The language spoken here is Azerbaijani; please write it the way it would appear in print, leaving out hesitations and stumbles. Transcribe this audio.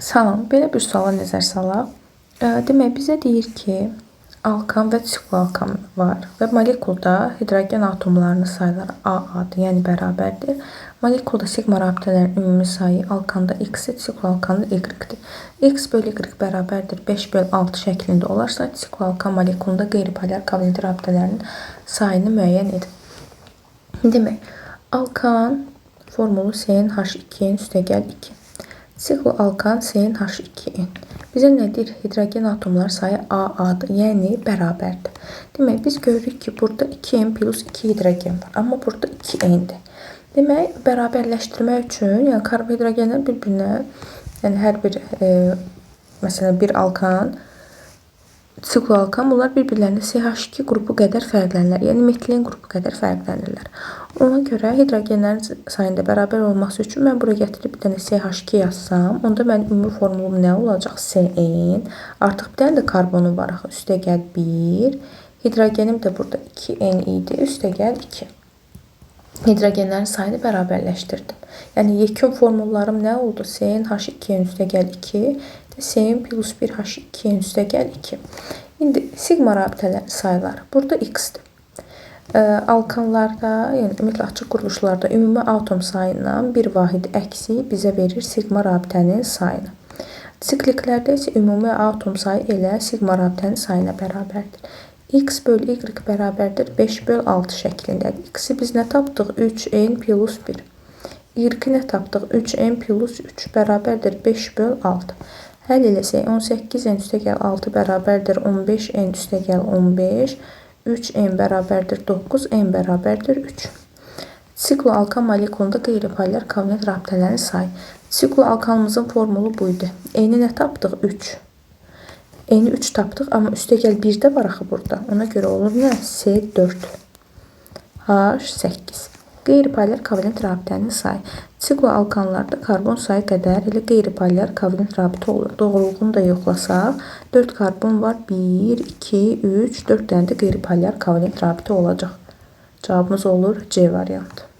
Salam, belə bir suala nəzər salaq. Demək, bizə deyir ki, alkan və sikloalkan var və molekulda hidrogen atomlarının sayları A-adır, yəni bərabərdir. Molekulda sigma rabitələrin ümumi sayı alkanda X-dir, sikloalkanda Y-dir. X bölü Y bərabərdir 5 bölü 6 şəklində olarsa, sikloalkan molekulunda qeyri-polyar kovalent rabitələrinin sayını müəyyən edin. Demək, alkan formulu CnH2n+2. Sikloalkan CnH2n. Bizə nə deyir? Hidrogen atomlar sayı A-adır, yəni bərabərdir. Demək, biz görürük ki, burada 2n plus 2 hidrogen var, amma burada 2n-dir. Demək, bərabərləşdirmək üçün, yəni karbohidrogenlər bir-birinə, yəni hər bir, məsələn, bir alkan, sikloalkan, bunlar bir-birlərinə CH2 qrupu qədər fərqlənirlər, yəni metilen qrupu qədər fərqlənirlər. Ona görə hidrogenlərin sayında bərabər olması üçün mən buraya gətirib bir dənə CH2 yazsam, onda mənim ümumi formulum nə olacaq? Cn. Artıq bir dənə də karbonu var axı, üstə gəl 1. Hidrogenim də burada 2n idi, üstə gəl 2. Hidrogenlərin sayını bərabərləşdirdim. Yəni yekun formullarım nə oldu? CnH2n üstə gəl 2, Cn plus 1 H2n üstə gəl 2. İndi sigma rabitələr sayıları burada X-dir. Alkanlarda, yəni ümumiyyətlə açıq quruluşlarda ümumi atom sayından bir vahid əksi bizə verir sigma rabitənin sayını. Sikliklərdə isə ümumi atom sayı elə sigma rabitənin sayına bərabərdir. X bölü Y bərabərdir 5 bölü 6 şəklindədir. X-i biz nə tapdıq? 3n plus 1. Y-i nə tapdıq? 3n plus 3 bərabərdir 5 bölü 6. Həll eləsək 18n üstə gəl 6 bərabərdir 15n üstə gəl 15. 3n bərabərdir 9, n bərabərdir 3. Sikloalkan molekulunda qeyri-polyar kovalent rabitələrin sayı. Sikloalkanımızın formulu buydu. N-i nə tapdıq? 3. N-i 3 tapdıq, amma üstə gəl 1 də var axı burada. Ona görə olur nə? C4. H8. Qeyri-polyar kovalent rabitənin sayı. Sikloalkanlarda karbon sayı qədər elə qeyri-polyar kovalent rabitə olur. Doğruluğunu da yoxlasaq, 4 karbon var. 1, 2, 3, 4 dənə də qeyri-polyar kovalent rabitə olacaq. Cavabımız olur C variantı.